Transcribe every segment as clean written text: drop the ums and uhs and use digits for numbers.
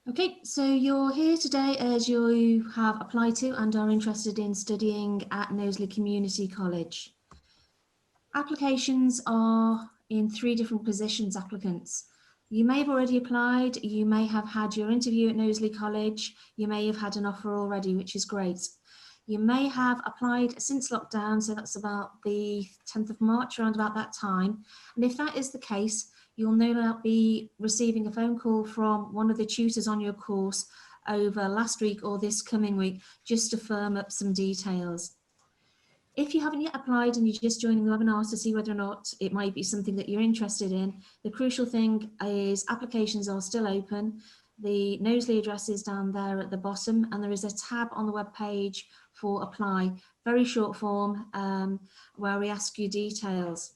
Okay, so you're here today as you have applied to and are interested in studying at Knowsley Community College. Applications are in 3 different positions, applicants. You may have already applied, you may have had your interview at Knowsley College, you may have had an offer already, which is great. You may have applied since lockdown, so that's about the 10th of March, around about that time. And if that is the case, you'll no doubt be receiving a phone call from one of the tutors on your course over last week or this coming week, just to firm up some details. If you haven't yet applied and you're just joining the webinar to see whether or not it might be something that you're interested in, the crucial thing is applications are still open. The Knowsley address is down there at the bottom, and there is a tab on the web page for apply, very short form, where we ask you details.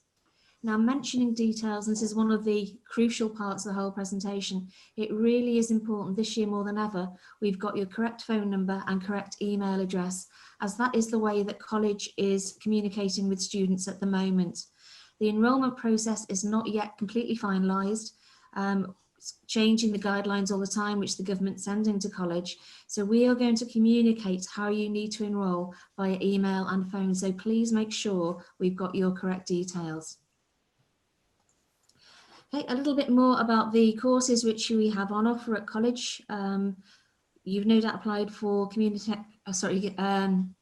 Now, mentioning details, and this is one of the crucial parts of the whole presentation, it really is important this year more than ever, we've got your correct phone number and correct email address, as that is the way that college is communicating with students at the moment. The enrolment process is not yet completely finalised, changing the guidelines all the time, which the government's sending to college. So we are going to communicate how you need to enrol via email and phone. So please make sure we've got your correct details. Okay, a little bit more about the courses which we have on offer at college. You've no doubt applied for computing and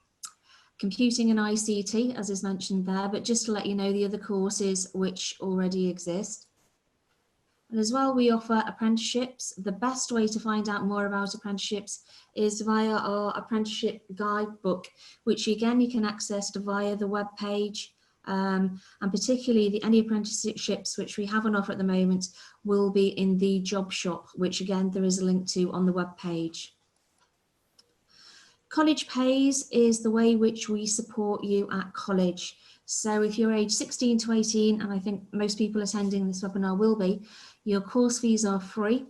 ICT, as is mentioned there, but just to let you know the other courses which already exist. And as well, we offer apprenticeships. The best way to find out more about apprenticeships is via our apprenticeship guidebook, which again you can access via the web page. And particularly any apprenticeships which we have on offer at the moment will be in the job shop, which again there is a link to on the web page. College Pays is the way which we support you at college. So if you're age 16 to 18, and I think most people attending this webinar will be, your course fees are free.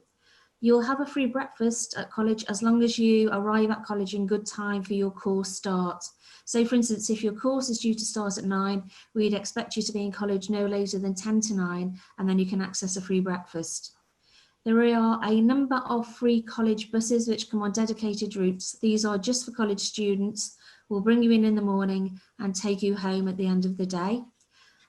You'll have a free breakfast at college as long as you arrive at college in good time for your course start. So for instance, if your course is due to start at 9, we'd expect you to be in college no later than 10 to 9, and then you can access a free breakfast. There are a number of free college buses which come on dedicated routes. These are just for college students. We'll bring you in the morning and take you home at the end of the day.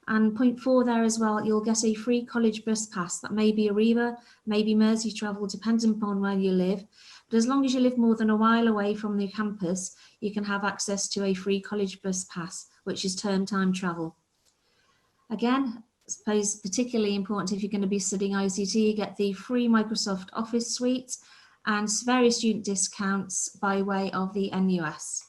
And point 4 there as well, you'll get a free college bus pass. That may be Arriva, maybe Mersey Travel, depending upon where you live. But as long as you live more than a mile away from the campus, you can have access to a free college bus pass, which is term time travel. Again, I suppose particularly important if you're going to be studying ICT, you get the free Microsoft Office suite and various student discounts by way of the NUS.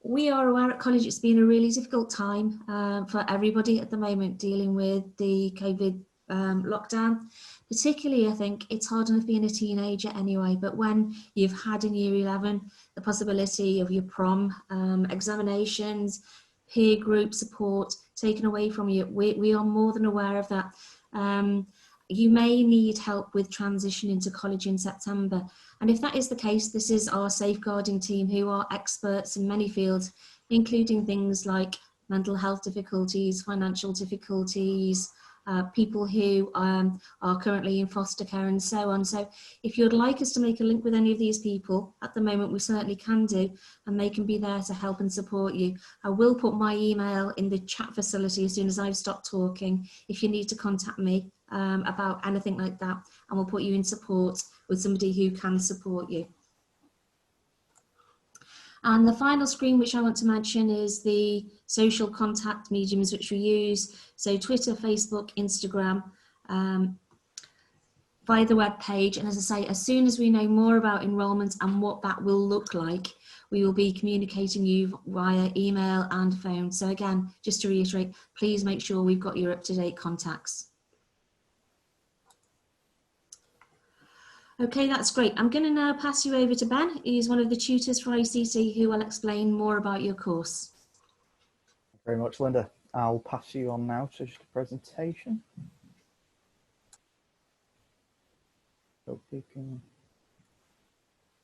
We are aware at college it's been a really difficult time for everybody at the moment dealing with the COVID lockdown. Particularly, I think it's hard enough being a teenager anyway, but when you've had in year 11 the possibility of your prom, examinations, peer group support taken away from you, we are more than aware of that. You may need help with transition into college in September. And if that is the case, this is our safeguarding team who are experts in many fields, including things like mental health difficulties, financial difficulties, people who are currently in foster care and so on. So if you'd like us to make a link with any of these people, at the moment we certainly can do, and they can be there to help and support you. I will put my email in the chat facility as soon as I've stopped talking if you need to contact me about anything like that, and we'll put you in support with somebody who can support you. And the final screen which I want to mention is the social contact mediums which we use. So Twitter, Facebook, Instagram, via the web page. And as I say, as soon as we know more about enrolment and what that will look like, we will be communicating you via email and phone. So again, just to reiterate, please make sure we've got your up-to-date contacts. Okay, that's great. I'm going to now pass you over to Ben. He's one of the tutors for ICT who will explain more about your course. Thank you very much, Linda. I'll pass you on now to just a presentation. Hope you can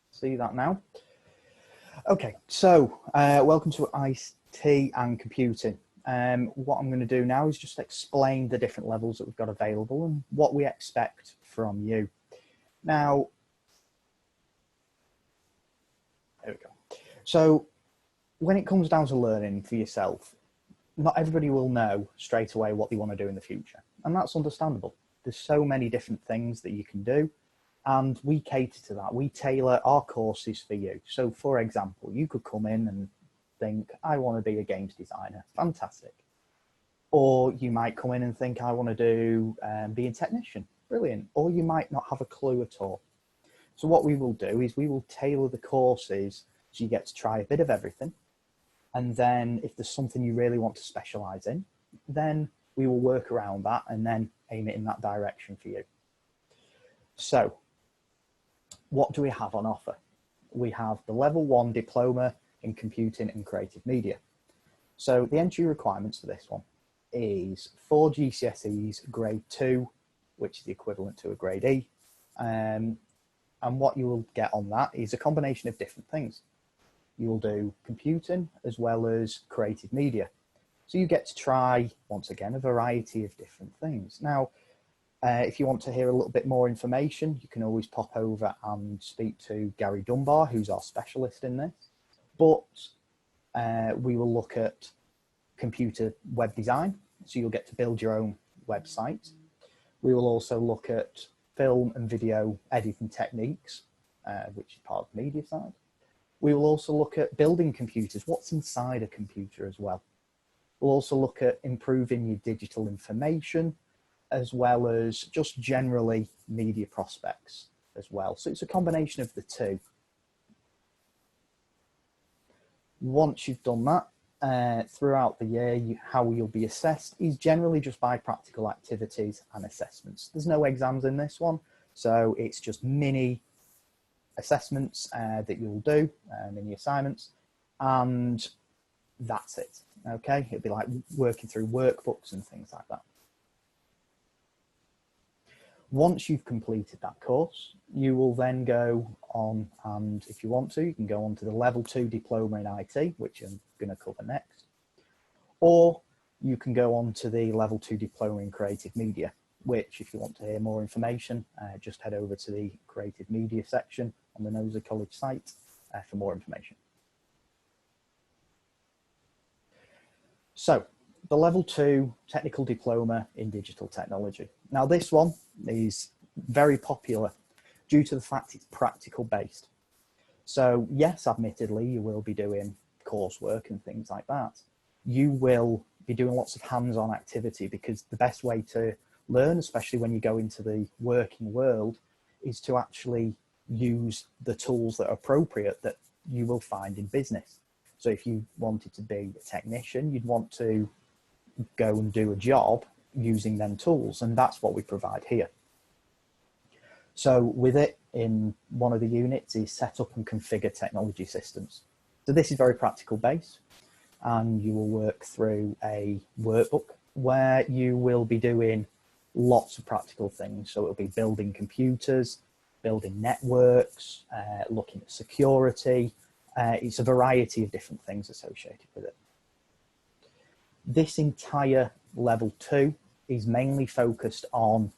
see that now. Okay, so welcome to ICT and computing. What I'm going to do now is just explain the different levels that we've got available and what we expect from you. Now, there we go. So when it comes down to learning for yourself, not everybody will know straight away what they want to do in the future. And that's understandable. There's so many different things that you can do. And we cater to that. We tailor our courses for you. So for example, you could come in and think, I want to be a games designer. Fantastic. Or you might come in and think, I want to do be a technician. Brilliant. Or you might not have a clue at all. So what we will do is we will tailor the courses so you get to try a bit of everything. And then if there's something you really want to specialize in, then we will work around that and then aim it in that direction for you. So what do we have on offer? We have the level 1 diploma in computing and creative media. So the entry requirements for this one is 4 GCSEs grade 2, which is the equivalent to a grade E. And what you will get on that is a combination of different things. You will do computing as well as creative media. So you get to try, once again, a variety of different things. Now, if you want to hear a little bit more information, you can always pop over and speak to Gary Dunbar, who's our specialist in this. But we will look at computer web design, so you'll get to build your own website. We will also look at film and video editing techniques, which is part of the media side. We will also look at building computers, what's inside a computer as well. We'll also look at improving your digital information, as well as just generally media prospects as well. So it's a combination of the two. Once you've done that, throughout the year, how you'll be assessed is generally just by practical activities and assessments. There's no exams in this one, so it's just mini assessments that you'll do, mini assignments, and that's it. Okay, it'll be like working through workbooks and things like that. Once you've completed that course, you will then go on, and if you want to, you can go on to the level 2 diploma in IT, which I'm going to cover next, or you can go on to the level 2 diploma in creative media, which, if you want to hear more information, just head over to the creative media section on the Knowsley College site for more information. So the level 2 technical diploma in digital technology. Now this one is very popular due to the fact it's practical based. So yes, admittedly, you will be doing coursework and things like that. You will be doing lots of hands-on activity, because the best way to learn, especially when you go into the working world, is to actually use the tools that are appropriate that you will find in business. So if you wanted to be a technician, you'd want to go and do a job using them tools, and that's what we provide here. So with it, in one of the units is set up and configure technology systems. So this is very practical based, and you will work through a workbook where you will be doing lots of practical things. So it'll be building computers, building networks, looking at security. It's a variety of different things associated with it. This entire level 2 is mainly focused on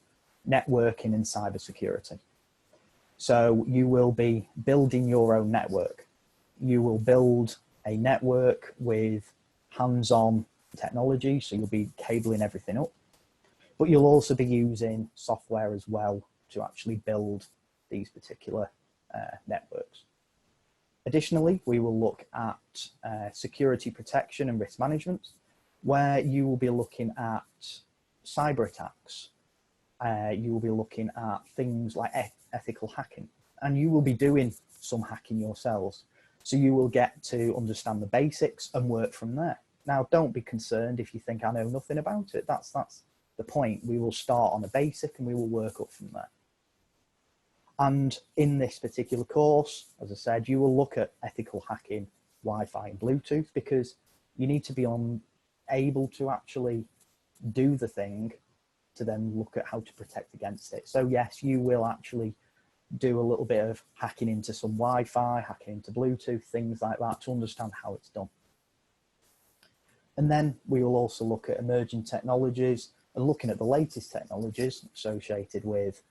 networking and cybersecurity. So you will be building your own network. You will build a network with hands-on technology, so you'll be cabling everything up, but you'll also be using software as well to actually build these particular networks. Additionally, we will look at security protection and risk management, where you will be looking at cyber attacks. You will be looking at things like ethical hacking, and you will be doing some hacking yourselves. So you will get to understand the basics and work from there. Now, don't be concerned if you think I know nothing about it. That's the point. We will start on a basic and we will work up from there. And in this particular course, as I said, you will look at ethical hacking, Wi-Fi and Bluetooth, because you need to be able to actually do the thing to then look at how to protect against it. So yes, you will actually do a little bit of hacking into some Wi-Fi, hacking into Bluetooth, things like that, to understand how it's done. And then we will also look at emerging technologies and looking at the latest technologies associated with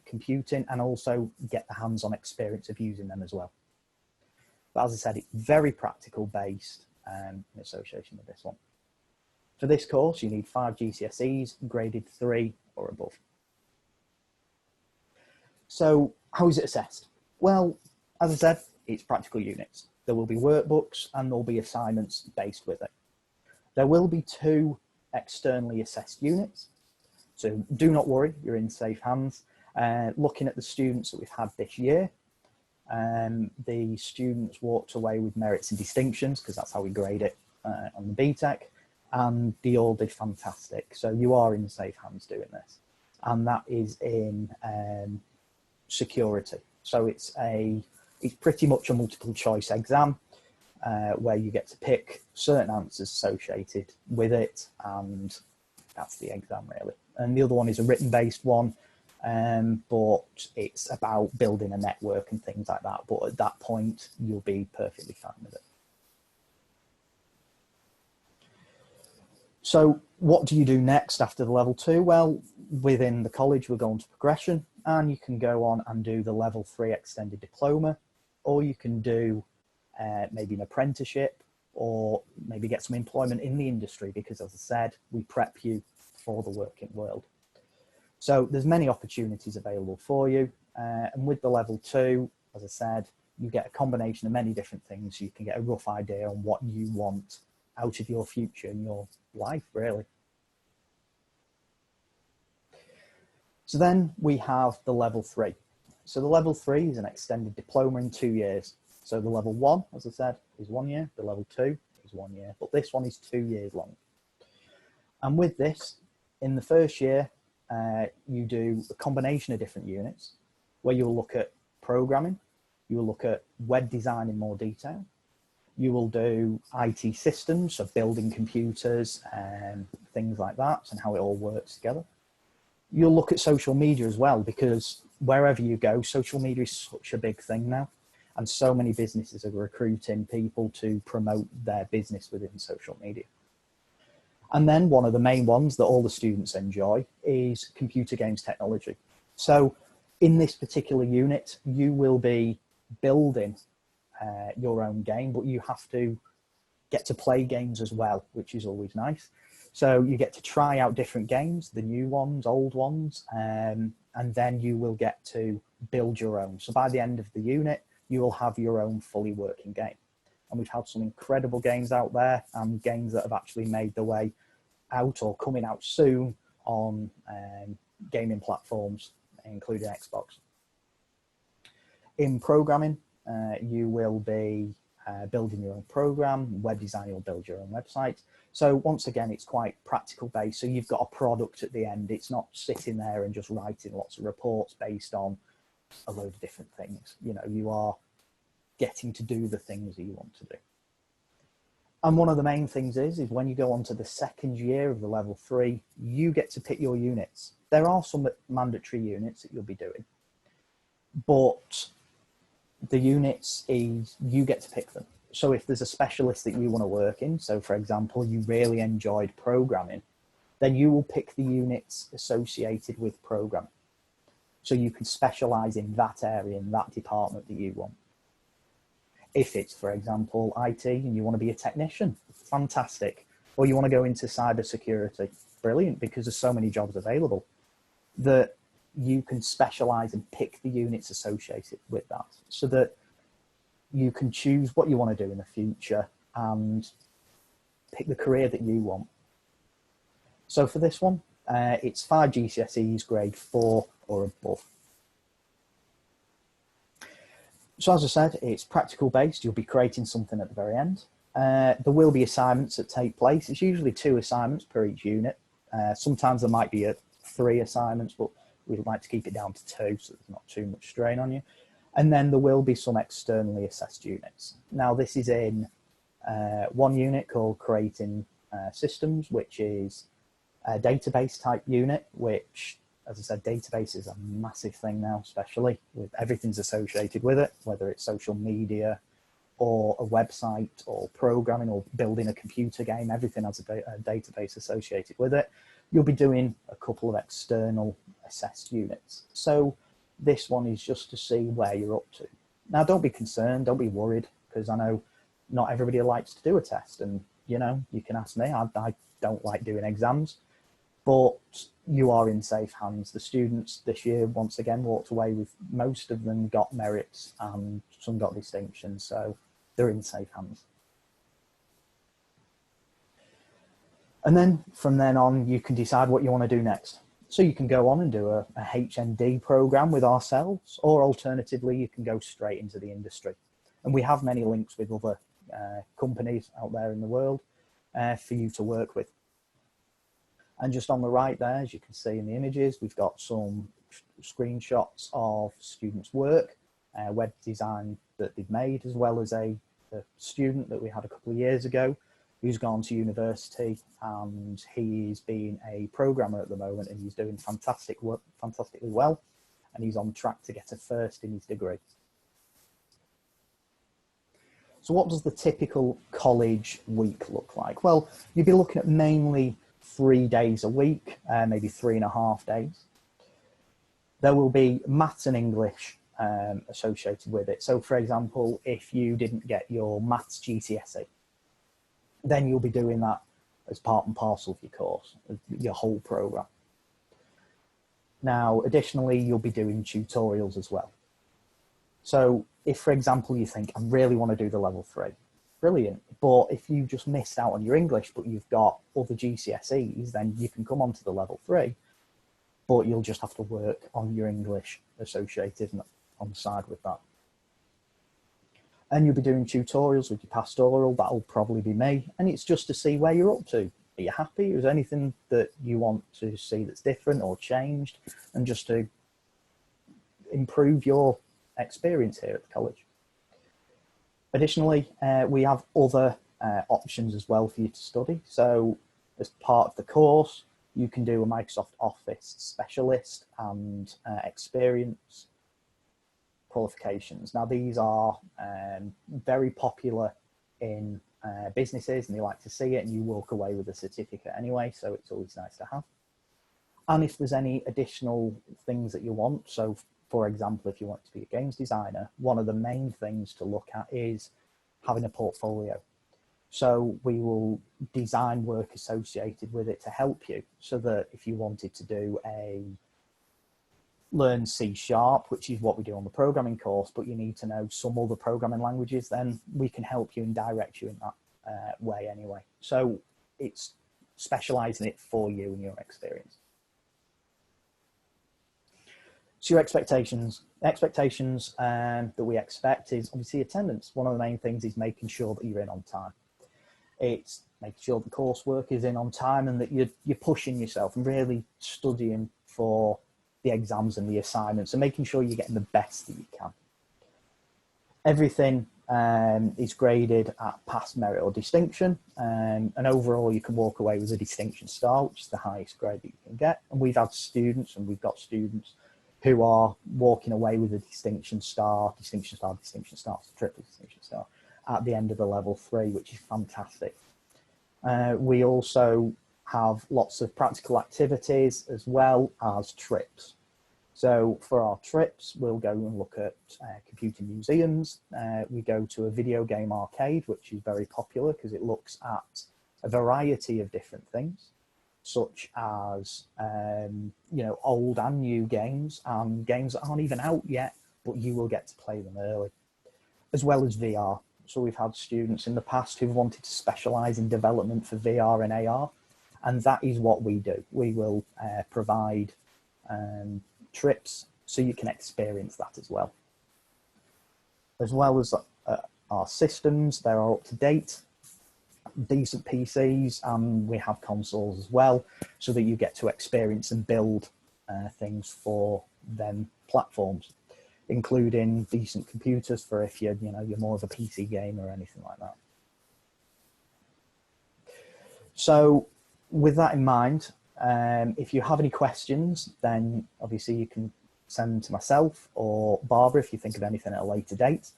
computing and also get the hands-on experience of using them as well. But as I said, it's very practical based in association with this one. For this course, you need 5 GCSEs, graded 3 or above. So how is it assessed? Well, as I said, it's practical units. There will be workbooks and there'll be assignments based with it. There will be 2 externally assessed units. So do not worry, you're in safe hands. Looking at the students that we've had this year, the students walked away with merits and distinctions because that's how we grade it on the BTEC, and they all did fantastic. So you are in safe hands doing this. And that is in security. So it's pretty much a multiple choice exam where you get to pick certain answers associated with it, and that's the exam really. And the other one is a written based one, but it's about building a network and things like that. But at that point, you'll be perfectly fine with it. So what do you do next after the level 2? Well, within the college, we're going to progression, and you can go on and do the level 3 extended diploma, or you can do maybe an apprenticeship, or maybe get some employment in the industry, because as I said, we prep you for the working world. So there's many opportunities available for you. And with the level 2, as I said, you get a combination of many different things. You can get a rough idea on what you want out of your future and your life, really. So then we have the level 3. So the level 3 is an extended diploma in 2 years. So the level 1, as I said, is 1 year. The level 2 is 1 year, but this one is 2 years long. And with this, in the first year, you do a combination of different units where you'll look at programming, you will look at web design in more detail, you will do IT systems, so building computers and things like that, and how it all works together. You'll look at social media as well, because wherever you go, social media is such a big thing now, and so many businesses are recruiting people to promote their business within social media. And then one of the main ones that all the students enjoy is computer games technology. So in this particular unit, you will be building your own game, but you have to get to play games as well, which is always nice. So you get to try out different games, the new ones, old ones, and then you will get to build your own. So by the end of the unit, you will have your own fully working game. And we've had some incredible games out there, and games that have actually made their way out or coming out soon on gaming platforms, including Xbox. In programming, you will be building your own program. Web design, you'll build your own website. So once again, it's quite practical based. So you've got a product at the end. It's not sitting there and just writing lots of reports based on a load of different things. You know, you are getting to do the things that you want to do. And one of the main things is when you go on to the second year of the level 3, you get to pick your units. There are some mandatory units that you'll be doing, but the units is you get to pick them. So if there's a specialist that you want to work in, so for example, you really enjoyed programming, then you will pick the units associated with programming. So you can specialize in that area, in that department that you want. If it's, for example, IT and you want to be a technician, fantastic. Or you want to go into cybersecurity, brilliant, because there's so many jobs available that you can specialize and pick the units associated with that, so that you can choose what you want to do in the future and pick the career that you want. So for this one, it's 5 GCSEs, grade 4 or above. So as I said, it's practical based. You'll be creating something at the very end. There will be assignments that take place. It's usually 2 assignments per each unit. Sometimes there might be 3 assignments, but we'd like to keep it down to 2 so there's not too much strain on you. And then there will be some externally assessed units. Now this is in one unit called creating systems, which is a database type unit, which, as I said, database is a massive thing now, especially with everything's associated with it, whether it's social media or a website or programming or building a computer game, everything has a database associated with it. You'll be doing a couple of external assessed units. So This one is just to see where you're up to. Now, don't be concerned, don't be worried, because I know not everybody likes to do a test, and you know, you can ask me, I don't like doing exams, but you are in safe hands. The students this year, once again, walked away with, most of them got merits and some got distinctions, so they're in safe hands. And then from then on, you can decide what you want to do next. So you can go on and do a HND program with ourselves, or alternatively, you can go straight into the industry. And we have many links with other companies out there in the world for you to work with. And just on the right there, as you can see in the images, we've got some screenshots of students' work, web design that they've made, as well as a student that we had a couple of years ago who's gone to university, and he's been a programmer at the moment, and he's doing fantastic work, fantastically well, and he's on track to get a first in his degree. So what does the typical college week look like? Well, you'd be looking at mainly 3 days a week, maybe 3.5 days. There will be maths and English associated with it. So for example, if you didn't get your maths GCSE, then you'll be doing that as part and parcel of your course, your whole program. Now, additionally, you'll be doing tutorials as well. So if, for example, you think, I really want to do the level 3, brilliant. But if you just missed out on your English, but you've got other GCSEs, then you can come on to the level 3, but you'll just have to work on your English associated on the side with that. And you'll be doing tutorials with your pastoral, that'll probably be me. And it's just to see where you're up to. Are you happy? Is there anything that you want to see that's different or changed? And just to improve your experience here at the college. Additionally, we have other options as well for you to study. So as part of the course, you can do a Microsoft Office specialist and experience qualifications. Now, these are very popular in businesses, and they like to see it, and you walk away with a certificate anyway, so it's always nice to have. And if there's any additional things that you want, so for example, if you want to be a games designer, one of the main things to look at is having a portfolio. So we will design work associated with it to help you, so that if you wanted to do learn C#, which is what we do on the programming course, but you need to know some other programming languages, then we can help you and direct you in that way anyway. So it's specializing it for you and your experience. So your expectations that we expect is obviously attendance. One of the main things is making sure that you're in on time. It's making sure the coursework is in on time, and that you're pushing yourself and really studying for the exams and the assignments, and making sure you're getting the best that you can. Everything is graded at pass, merit or distinction, and overall you can walk away with a distinction star, which is the highest grade that you can get. And we've had students, and we've got students who are walking away with a distinction star, triple distinction star at the end of the level 3, which is fantastic. We also have lots of practical activities as well as trips. So for our trips, we'll go and look at computer museums. We go to a video game arcade, which is very popular because it looks at a variety of different things, such as old and new games, and games that aren't even out yet, but you will get to play them early, as well as VR. So we've had students in the past who've wanted to specialize in development for VR and AR, and that is what we do. We will provide trips so you can experience that as well. As well as our systems, they are up to date, decent PCs, and we have consoles as well, so that you get to experience and build things for them platforms, including decent computers for if you're more of a PC gamer or anything like that. So with that in mind, if you have any questions, then obviously you can send them to myself or Barbara if you think of anything at a later date,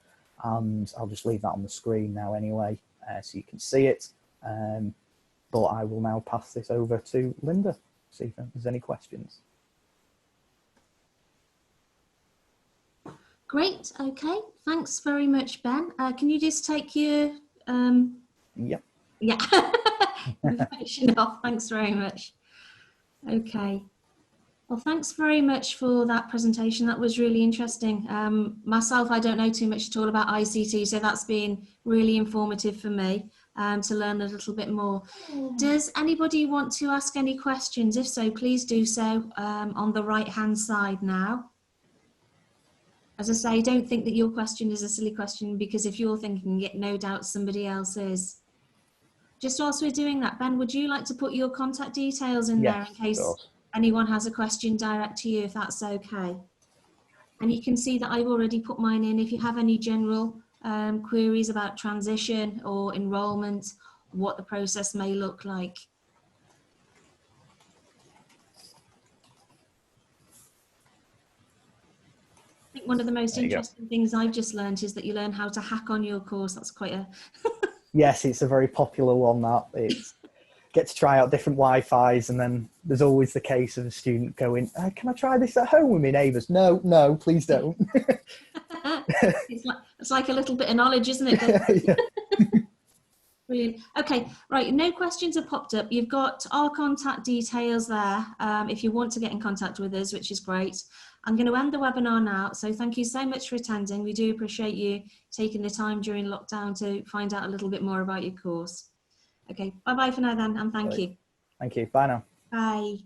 and I'll just leave that on the screen now anyway, so you can see it. But I will now pass this over to Linda, see if there's any questions. Great. Okay. Thanks very much, Ben. Can you just take your Yep. yeah information off? Thanks very much. Okay. Well, thanks very much for that presentation. That was really interesting. Myself, I don't know too much at all about ICT, so that's been really informative for me to learn a little bit more. Does anybody want to ask any questions? If so, please do so on the right-hand side now. As I say, don't think that your question is a silly question, because if you're thinking it, no doubt somebody else is. Just whilst we're doing that, Ben, would you like to put your contact details in there in Yes, of case course. anyone has a question direct to you, if that's okay? And you can see that I've already put mine in. If you have any general queries about transition or enrolment, what the process may look like. I think one of the most There you go. interesting things I've just learned is that you learn how to hack on your course. That's quite a... Yes, it's a very popular one, that. It's get to try out different Wi-Fis, and then there's always the case of a student going, can I try this at home with my neighbours? No, no, please don't. It's like a little bit of knowledge, isn't it? Yeah. Brilliant. Okay, right, no questions have popped up. You've got our contact details there if you want to get in contact with us, which is great. I'm going to end the webinar now, so thank you so much for attending. We do appreciate you taking the time during lockdown to find out a little bit more about your course. Okay, bye-bye for now then, and thank Right. you. Thank you. Bye now. Bye.